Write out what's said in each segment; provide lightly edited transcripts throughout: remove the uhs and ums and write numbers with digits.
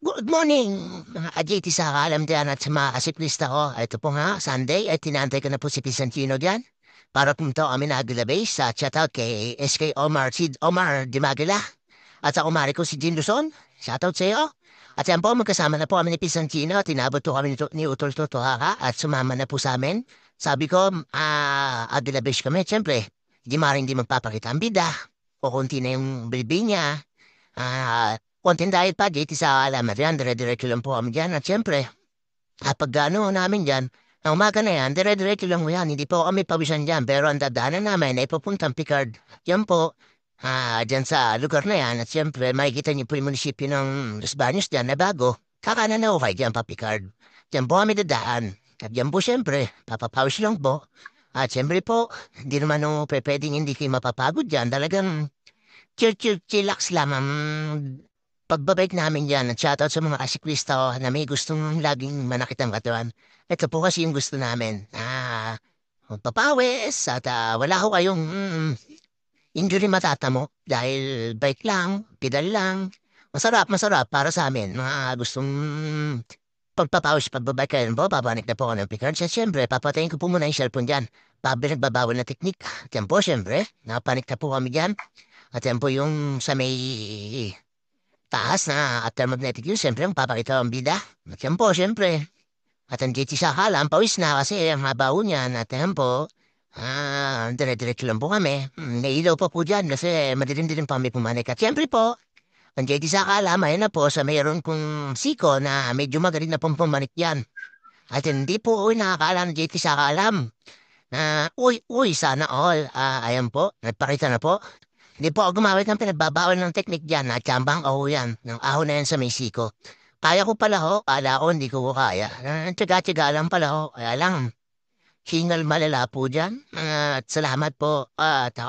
Good morning, mga ka-JT sa kaalam dyan at sa mga kasiklista ko. Ito po nga, Sunday, at tinantay ko na po si Pisantino dyan. Para pumunta kami na Aguila Base sa shoutout kay SK Omar, si Omar Dimagila. At sa kumari ko si Jean Luzon, shoutout sa iyo. At yan po, magkasama na po kami ni Pisantino at tinabot po kami ni Utol Totohaka at sumama na po sa amin. Sabi ko, Aguila Base kami, syempre, hindi maring di magpapakita ang bida. O kunti na yung bilbil niya. Konting diet pa, JT sa alamat yan, dire-diretso lang po kami dyan. At syempre, kapag ano namin dyan, ang umaga na yan, dire-diretso lang po yan. Hindi po kami pawisan dyan, pero ang dadaanan namin ay papuntang Picard. Yan po, dyan sa lugar na yan. At syempre, makikita niyo po yung munisipyo ng Los Baños dyan na bago. Kakanan na okay dyan pa Picard. Dyan po kami dadaan. At dyan po syempre, papapawis lang po. At syempre po, hindi naman pwedeng hindi kayo mapapagod dyan. Talagang chillax lang ang pagbabike namin yan. At shoutout sa mga asiklista ko na may gustong laging manakit ang katawan. Ito po kasi yung gusto namin. Magpapawis at wala ko kayong injury matatamo dahil bike lang, pedal lang. Masarap, masarap para sa amin. Mga gustong pagpapawis, pagbabike kayo po, papanik na po ako ng Picard. Siyempre, papatayin ko po muna yung cellphone dyan. Nagbabawal na teknik. At yan po, siyempre, napanik na po kami dyan. At yan po yung sa may taas na at thermognetic yun, siyempre, magpapakita ang bida. At yan po, siyempre. At ang JT sa kalam, pawis na kasi ang habaw niyan. At yan po, dire-diretso lang po kami. Nailaw pa po dyan kasi madilim-dilim pa kami pumanik. At siyempre po, ang JT sa kalam, ayun na po sa mayroon kong siko na medyo magaling na pong pumanik yan. At hindi po, nakakaalam ng JT sa kalam. Sana all. Ayan po, nagpakita na po. Hindi po ako gumamit ng pinagbabawal ng teknik dyan at tsambang aho yan. Ng aho na yan sa Mexico. Kaya ko pala ho, kala ko hindi ko kaya. Tsaga-tsaga lang pala ho, kaya lang. Hingal malala po dyan. At salamat po. At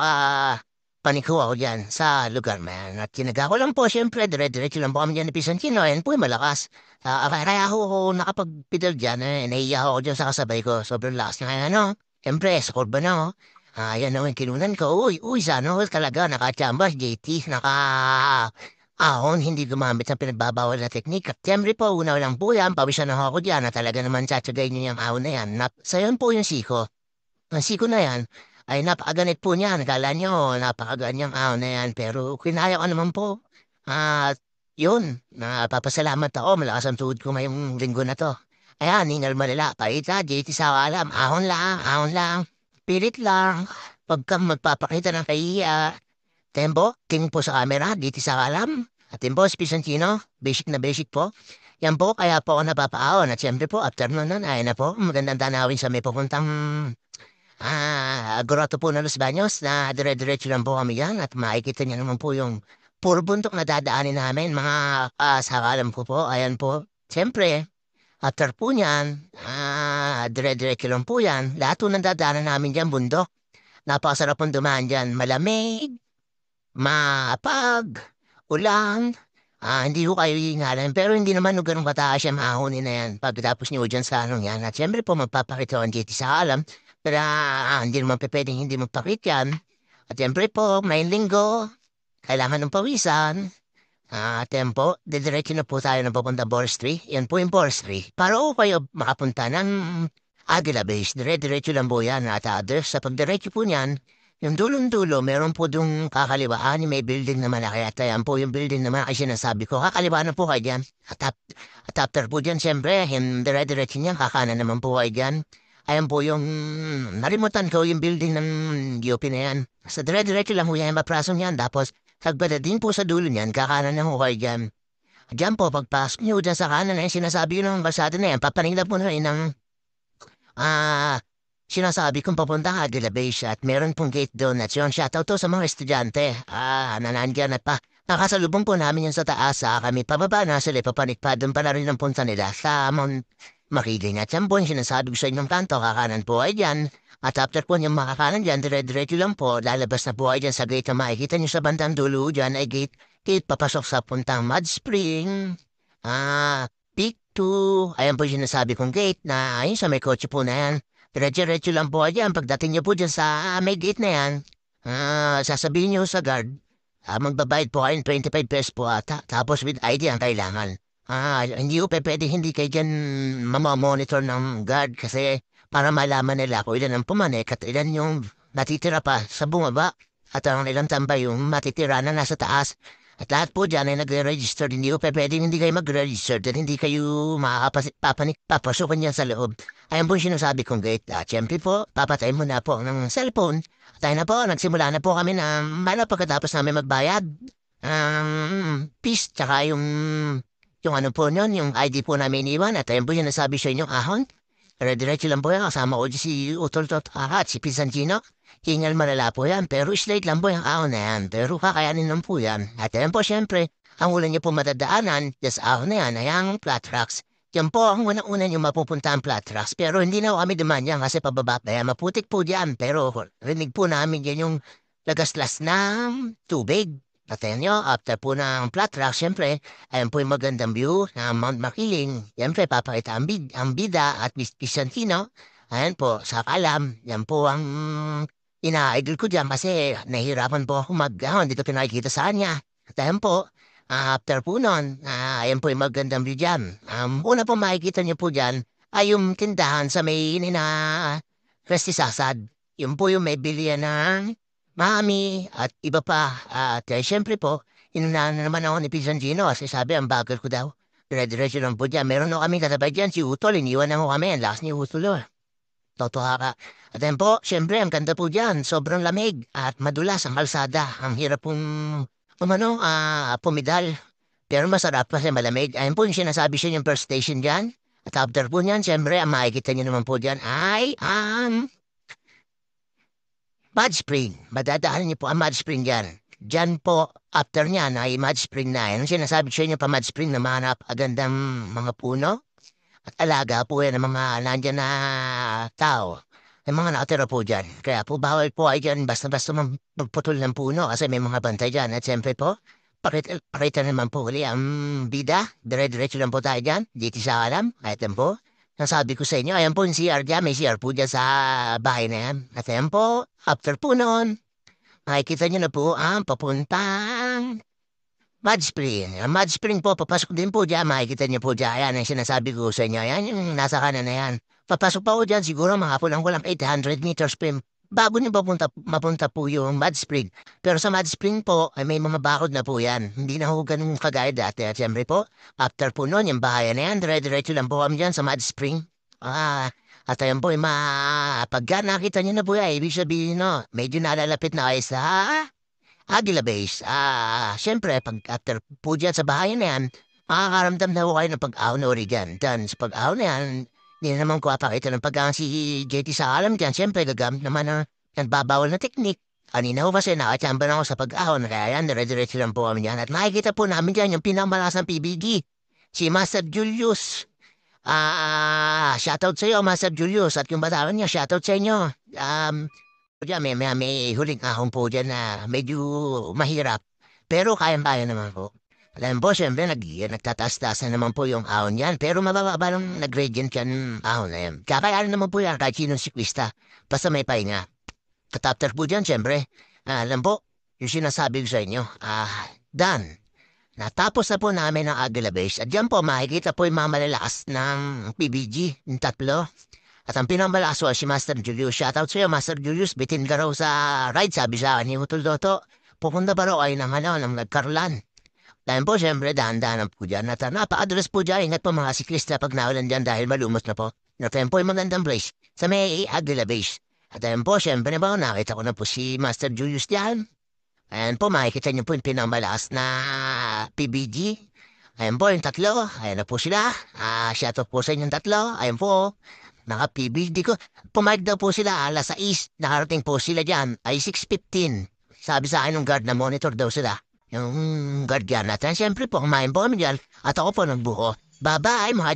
paniko ako dyan sa lugar na yan. At kinaga ko lang po, syempre, dire-diretso lang po kami dyan ni Pisantino. Ayan po, malakas. Kaya ako nakapagpidal dyan. Nahiya ako dyan sa kasabay ko. Sobrang lakas na ano. Siyempre, sa kurba na ho. Yan naman kinunan ko. Uy, sana talaga nakachambas, JT, ahon, hindi gumamit ng pinagbabawal na teknik. At siyempre po, una lang po yan, pawisan na ako dyan na talaga naman tsatsagay niyo yung ahon na yan. Sayon po yung siko. Ang siko na yan, ay napakaganit po niyan. Kala nyo, napakaganyang ahon na yan. Pero kinaya ko naman po. At yun, napapasalamat ako. Malakas ang tuhod ko ngayong linggo na to. Ayan, ningal malala. Paita, JT sa alam. Ahon lang. Pilit lang. Pagka magpapakita ng kahiya. Tempo, king po sa camera, dito sa alam. At tempo, Pisantino, basic na basic po. Yan po, kaya po ako napapaahon. At syempre po, after nun, ay na po, magandang tanawin sa may papuntang Grotto po ng Los Baños na dire-diretso lang po kami yan. At makikita niyo naman po yung puro buntok na dadaanin namin, mga sa alam ko po. Ayan po, syempre, after po niyan, dire-diretso lang po yan. Lahat po ng dadaanan namin dyan, bundok. Napakasarap pong dumaan dyan. Malamig, mapag, ulan. Hindi ko kayo hingalan. Pero hindi naman ganun kataas yung mahonin na yan. Pagkatapos niyo dyan sa anong yan. At syempre po magpapakita ang JT sa alam. Pero hindi naman pwedeng hindi magpakit yan. At syempre po, may linggo. Kailangan ng pawisan. Tempo, didiretso na po tayo ng papunta forestry. Yan po yung forestry. Para o kayo makapunta ng Aguila Base. Diretso lang po yan at others. Sa pagdiretso po niyan, yung dulong-dulo, meron po dung kakaliwaan, may building na malaki. At yan po yung building na malaki sinasabi ko. Kakaliwaan na po kayo dyan. At after po dyan, siyempre, yung diretso niyan, kakanan naman po kayo dyan. Ayan po yung, nalimutan ko yung building ng UP na yan. Sa diretso lang po yan, maprasong yan. Tapos, sagbada din po sa dulo niyan, kakanan ng hukay dyan. Diyan po, pagpasok niyo dyan sa kanan na yung sinasabi ko ng kalsada na yan, papanilap po na rin ng sinasabi kong papunta ka Aguila Base at meron pong gate doon at yun, shoutout to sa mga estudyante. Nanandyan at pa. Nakasalubong po namin yan sa taas. Kami pababa na sila, papanik pa. Doon pa na rin ang punta nila sa Mount Makiling. At yan po, yung sinasabi ko sa inyong kanto, kakanan po ay dyan. At after po yung makakanan dyan, dire-diretso lang po, lalabas na po ay dyan sa gate na makikita nyo sa bandang dulo dyan ay gate papasok sa puntang Mud Spring. Peak 2. Ayan po yung sinasabi kong gate na ayun sa may kotse po na yan. Diretso lang po dyan. Pagdating nyo po dyan sa may gate na yan, sasabihin nyo sa guard, magbabayad po kayo ng 25 pesos po ata. Tapos with ID ang kailangan. Hindi po pwede hindi kayo dyan mamamonitor ng guard kasi para malaman nila kung ilan ang pumanik at ilan yung natitira pa sa bumaba at ang ilang tambay yung matitira na nasa taas. At lahat po dyan ay nagre-register. Hindi po pwede hindi kayo mag-register at hindi kayo papasukan dyan sa loob. Ayan po yung sinasabi kong gate. At syempre po, papatay mo na po ng cellphone. Tayo na po, nagsimula na po kami na pagkatapos namin magbayad. Peace, tsaka yung ano po nun, yung ID po namin iniwan. At ayun po yung nasabi sa inyo, ahon. Dire-diretso lang po yan. Kasama ko si Utol Tot at si Pisancino. Hingal malala po yan. Pero straight lang po yung ahon na yan. Pero kakayanin lang po yan. At ayun po syempre, ang ulan niyo po matadaanan, just ahon na yan, ay ang flat tracks. Yan po ang unang-una niyo mapupunta ang flat tracks. Pero hindi na kami duman yan kasi pababa pa yan. Maputik po diyan. Pero rinig po namin yan yung lagaslas ng tubig. At ayun nyo, after po ng flat rock, syempre, ayun po yung magandang view ng Mount Makiling. Syempre, papakita ang bida at Vicentino. Ayan po, sa kalam, yan po ang ina-idol ko dyan kasi nahihirapan po ako hindi ko pinakikita sa kanya. At ayun po, after po nun, ayan po yung magandang view dyan. Una po makikita nyo po dyan ay yung tindahan sa may Restisasad. Yun po yung may bilihan ng mami at iba pa. At syempre po, inunahan na naman ako ni Pisan Gino kasi sabi ang bagal ko daw. Dire-diretso lang po dyan. Meron na kami katabay dyan, si Utol. Iniwan na mo kami. Ang lakas ni Utol. Totoo ka. At yan po, syempre, ang ganda po dyan. Sobrang lamig at madulas ang kalsada. Ang hirap pong, pumidal. Pero masarap kasi malamig. Ayun po yung sinasabi siya yung first station dyan. At after po niyan, syempre, ang makikita niyo naman po dyan ay Mud Spring. Madadaanan niyo po ang Mud Spring dyan. Dyan po, after niyan ay Mud Spring na. Ano sinasabi sa inyo pa Mud Spring na mahanap agandang mga puno? At alaga po yan ng mga nandyan na tao. May mga nakatira po dyan. Kaya po bawal po ay dyan basta-basta magputol ng puno kasi may mga bantay dyan. At siyempre po, pakita naman po uli ang bida. Dire-diretso lang po tayo dyan. Dito sa alam. Kahit lang po. Nasabi ko sa inyo, ayan po yung CR dyan. May CR po dyan sa bahay na yan. At ayan po, after po noon, makikita nyo na po ang papuntang Mud Spring. Ang Mud Spring po, papasok din po dyan. Makikita nyo po dyan. Ayan ang sinasabi ko sa inyo. Ayan yung nasa kanan na yan. Papasok pa po dyan, siguro mga po lang 800 meters po. Bago nyo mapunta po yung Mud Spring. Pero sa Mud Spring po, ay may mga bakod na po yan. Hindi na ho ganun kagaya dati. At siyempre po, after po noon, yung bahayan na yan, dire-diretso lang po kami dyan sa Mud Spring. At ayun po, pagka nakita nyo na po yan, ibig sabihin, no, medyo nalalapit na kayo sa Aguila Base. Siyempre, pag after po dyan sa bahayan na yan, makakaramdam na po kayo ng pag-ahon na uri dyan. Then, sa pag-ahon na yan, hindi na naman ko papakita ng pag si JT sa alam dyan. Siyempre, gagamit naman ng nagbabawal na teknik. Kanina ko kasi nakachamba na ako sa pag-ahon. Kaya yan, dire-diretso lang po kami dyan. At makikita po namin dyan yung pinakamalasang PBG. Si Master Julius. Shoutout sa iyo, Master Julius. At yung batawan niya, shoutout sa inyo. Dyan, may huling ahon po dyan na medyo mahirap. Pero kayang-kaya naman po. Alam po, siyempre, nagtataas-taas na naman po yung ahon yan. Pero mababa lang nag-gradient yan ahon na yan. Kakayanan naman po yan kahit sinong siklista. Basta may pahinga. At after po dyan, siyempre, alam po, yung sinasabi ko sa inyo, done. Natapos na po namin ang Aguila Base. At dyan po, makikita po yung mga malalakas ng PBG, yung tatlo. At ang pinamalakas po si Master Julius. Shoutout sa iyo, Master Julius. Bitin ka raw sa ride, sabi sa akin ni Utol Doto. Pupunta pa raw ay ng nagkarolan. Dahil po, siyempre, dahan-dahan po dyan. At napa-address po dyan. Ingat po mga siklista pag naulan dyan dahil malumos na po. Natin po yung magandang place sa may Aguila Base. At ayun po, siyempre na ba, nakita ko na po si Master Julius dyan. Ayan po, makikita niyo po yung pinamalakas na PBG. Ayan po, yung tatlo. Ayan na po sila. Shoutout po sa inyong tatlo. Ayan po, naka-PBG ko. Pumayag daw po sila alas 6. Nakarating po sila dyan ay 6:15. Sabi sa akin ng guard na monitor daw sila. Yung guardian natin. Siyempre po, kumain po kami dyan. At ako po nagbuko. Bye-bye, mga